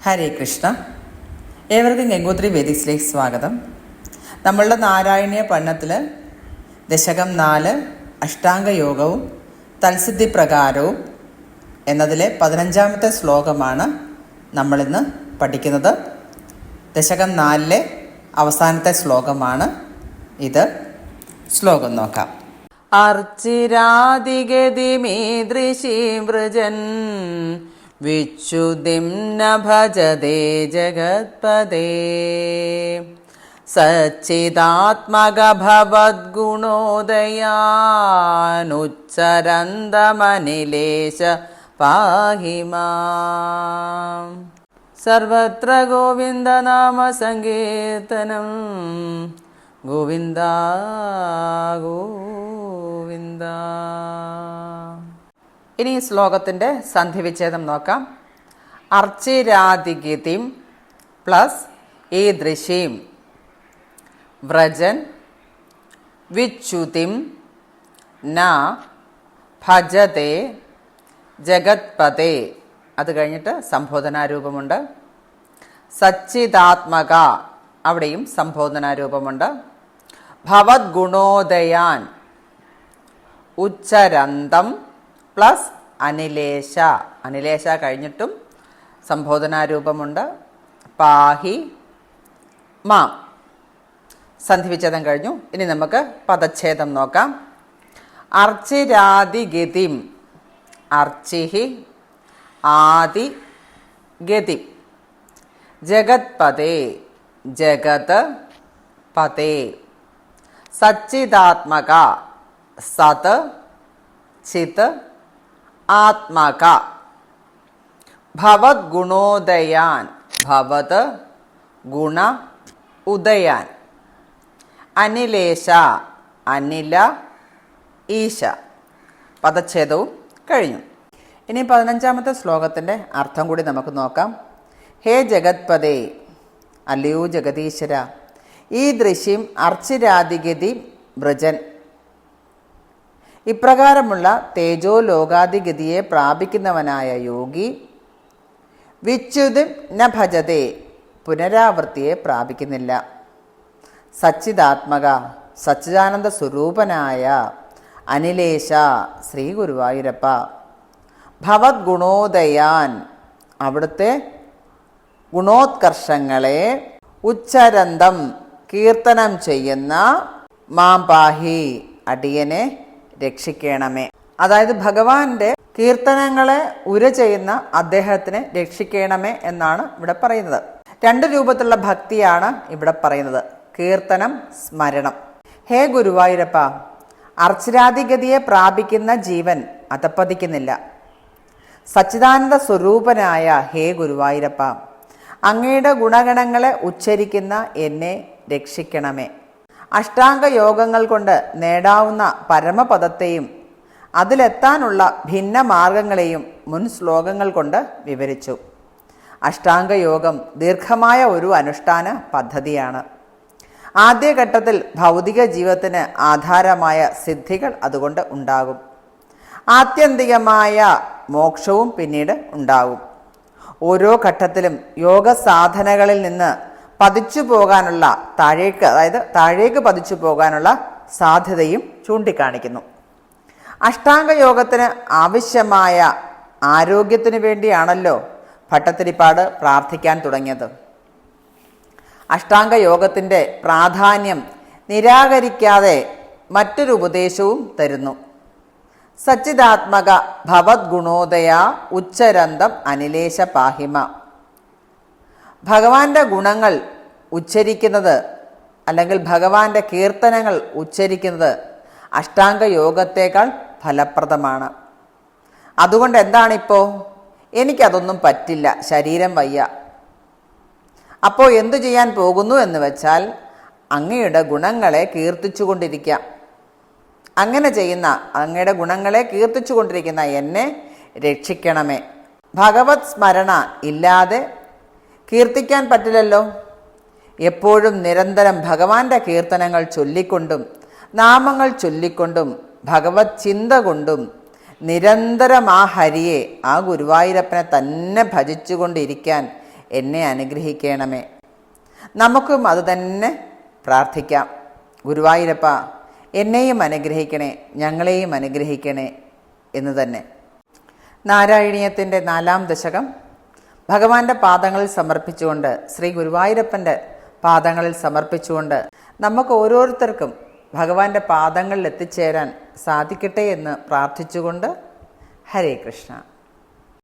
ഹരേ കൃഷ്ണ. ഏവർക്കും ഗംഗോത്രി വേദിക്സിലേക്ക് സ്വാഗതം. നമ്മളുടെ നാരായണീയ പഠനത്തിൽ ദശകം 4 അഷ്ടാംഗ യോഗവും തൽസിദ്ധി പ്രകാരവും എന്നതിലെ 15-ാമത്തെ ശ്ലോകമാണ് നമ്മളിന്ന് പഠിക്കുന്നത്. ദശകം 4-ലെ അവസാനത്തെ ശ്ലോകമാണ് ഇത്. ശ്ലോകം നോക്കാം. അർച്ചിരാദിഗതിമീദൃശീം വൃജൻ വിച്യുതിം ന ഭജതേ ജഗത്പദേ സച്ചിദാത്മക ഭവദ്ഗുണോദയാനുച്ചരന്തമനിലേശ പാഹി മാം. സർവത്ര ഗോവിന്ദനാമ സങ്കീർത്തനം. ഗോവിന്ദ ഗോവിന്ദ. ഇനി ഈ ശ്ലോകത്തിൻ്റെ സന്ധിവിച്ഛേദം നോക്കാം. അർച്ചിരാദിഗതിം പ്ലസ് ഈദൃശീം വ്രജൻ വിച്യുതിം ന ഭജതേ ജഗത്പദേ. അത് കഴിഞ്ഞിട്ട് സംബോധനാരൂപമുണ്ട്. സച്ചിദാത്മക, അവിടെയും സംബോധനാരൂപമുണ്ട്. ഭവദ്ഗുണോദയാൻ ഉച്ചരന്തം പ്ലസ് അനിലേശ. അനിലേശ കഴിഞ്ഞിട്ടും സംബോധനാരൂപമുണ്ട്. പാഹി മാം. സന്ധിവിച്ഛേദം കഴിഞ്ഞു. ഇനി നമുക്ക് പദച്ഛേദം നോക്കാം. അർച്ചിരാദിഗതിം, അർച്ചിഹി ആദി ഗതി, ജഗത്പദേ ജഗത് പദേ, സച്ചിദാത്മക സത് ചിത് ആത്മക, ഭവദ്ഗുണോദയാൻ ഭവത് ഗുണ ഉദയാൻ, അനിലേശ അനില ഈശ. പദച്ഛേദവും കഴിഞ്ഞു. ഇനി 15-ാമത്തെ ശ്ലോകത്തിൻ്റെ അർത്ഥം കൂടി നമുക്ക് നോക്കാം. ഹേ ജഗത്പദേ, അല്ലയോ ജഗദീശ്വര, ഈ ദൃശ്യം അർച്ചിരാദിഗതി വ്രജൻ. ഇപ്രകാരമുള്ള തേജോ ലോകാദിഗതിയെ പ്രാപിക്കുന്നവനായ യോഗി വിച്യുതിം ന ഭജതേ, പുനരാവൃത്തിയെ പ്രാപിക്കുന്നില്ല. സച്ചിദാത്മക, സച്ചിദാനന്ദ സ്വരൂപനായ അനിലേശ, ശ്രീ ഗുരുവായൂരപ്പ, ഭവദ്ഗുണോദയാൻ, അവിടുത്തെ ഗുണോത്കർഷങ്ങളെ ഉച്ചരന്തം കീർത്തനം ചെയ്യുന്ന മാം പാഹി, അടിയനെ രക്ഷിക്കണമേ. അതായത് ഭഗവാന്റെ കീർത്തനങ്ങളെ ഉര ചെയ്യുന്ന അദ്ദേഹത്തിനെ രക്ഷിക്കണമേ എന്നാണ് ഇവിടെ പറയുന്നത്. 2 രൂപത്തിലുള്ള ഭക്തിയാണ് ഇവിടെ പറയുന്നത്. കീർത്തനം, സ്മരണം. ഹേ ഗുരുവായൂരപ്പ, അർച്ചിരാദിഗതിയെ പ്രാപിക്കുന്ന ജീവൻ അധപ്പതിക്കുന്നില്ല. സച്ചിദാനന്ദ സ്വരൂപനായ ഹേ ഗുരുവായൂരപ്പ, അങ്ങയുടെ ഗുണഗണങ്ങളെ ഉച്ചരിക്കുന്ന എന്നെ രക്ഷിക്കണമേ. അഷ്ടാംഗ യോഗങ്ങൾ കൊണ്ട് നേടാവുന്ന പരമപദത്തെയും അതിലെത്താനുള്ള ഭിന്ന മാർഗങ്ങളെയും മുൻ ശ്ലോകങ്ങൾ കൊണ്ട് വിവരിച്ചു. അഷ്ടാംഗ യോഗം ദീർഘമായ ഒരു അനുഷ്ഠാന പദ്ധതിയാണ്. ആദ്യഘട്ടത്തിൽ ഭൗതിക ജീവിതത്തിന് ആധാരമായ സിദ്ധികൾ അതുകൊണ്ട് ഉണ്ടാകും. ആത്യന്തികമായ മോക്ഷവും പിന്നീട് ഉണ്ടാകും. ഓരോ ഘട്ടത്തിലും യോഗ സാധനകളിൽ നിന്ന് പതിച്ചു പോകാനുള്ള താഴേക്ക് പതിച്ചു പോകാനുള്ള സാധ്യതയും ചൂണ്ടിക്കാണിക്കുന്നു. അഷ്ടാംഗ യോഗത്തിന് ആവശ്യമായ ആരോഗ്യത്തിനു വേണ്ടിയാണല്ലോ ഭട്ടത്തിരിപ്പാട് പ്രാർത്ഥിക്കാൻ തുടങ്ങിയത്. അഷ്ടാംഗ യോഗത്തിൻ്റെ പ്രാധാന്യം നിരാകരിക്കാതെ മറ്റൊരു ഉപദേശവും തരുന്നു. സച്ചിദാത്മക ഭവദ്ഗുണോദയ ഉച്ചരന്തം അനിലേശ പാഹിമ. ഭഗവാന്റെ ഗുണങ്ങൾ ഉച്ചരിക്കുന്നത് അല്ലെങ്കിൽ ഭഗവാന്റെ കീർത്തനങ്ങൾ ഉച്ചരിക്കുന്നത് അഷ്ടാംഗ യോഗത്തേക്കാൾ ഫലപ്രദമാണ്. അതുകൊണ്ട് എന്താണിപ്പോൾ, എനിക്കതൊന്നും പറ്റില്ല, ശരീരം വയ്യ. അപ്പോൾ എന്തു ചെയ്യാൻ പോകുന്നു എന്ന് വെച്ചാൽ അങ്ങയുടെ ഗുണങ്ങളെ കീർത്തിച്ചു കൊണ്ടിരിക്കാം. അങ്ങനെ ചെയ്യുന്ന അങ്ങയുടെ ഗുണങ്ങളെ കീർത്തിച്ചു കൊണ്ടിരിക്കുന്ന എന്നെ രക്ഷിക്കണമേ. ഭഗവത് സ്മരണ ഇല്ലാതെ കീർത്തിക്കാൻ പറ്റില്ലല്ലോ. എപ്പോഴും നിരന്തരം ഭഗവാന്റെ കീർത്തനങ്ങൾ ചൊല്ലിക്കൊണ്ടും നാമങ്ങൾ ചൊല്ലിക്കൊണ്ടും ഭഗവത് ചിന്ത കൊണ്ടും നിരന്തരം ആ ഹരിയെ, ആ ഗുരുവായൂരപ്പനെ തന്നെ ഭജിച്ചുകൊണ്ടിരിക്കാൻ എന്നെ അനുഗ്രഹിക്കണമേ. നമുക്കും അത് തന്നെ പ്രാർത്ഥിക്കാം. ഗുരുവായൂരപ്പ എന്നെയും അനുഗ്രഹിക്കണേ, ഞങ്ങളെയും അനുഗ്രഹിക്കണേ എന്ന് തന്നെ. നാരായണീയത്തിൻ്റെ 4-ാം ദശകം ഭഗവാന്റെ പാദങ്ങളിൽ സമർപ്പിച്ചുകൊണ്ട്, ശ്രീ ഗുരുവായൂരപ്പൻ്റെ പാദങ്ങളിൽ സമർപ്പിച്ചുകൊണ്ട് നമുക്ക് ഓരോരുത്തർക്കും ഭഗവാന്റെ പാദങ്ങളിൽ എത്തിച്ചേരാൻ സാധിക്കട്ടെ എന്ന് പ്രാർത്ഥിച്ചുകൊണ്ട് ഹരേ കൃഷ്ണ.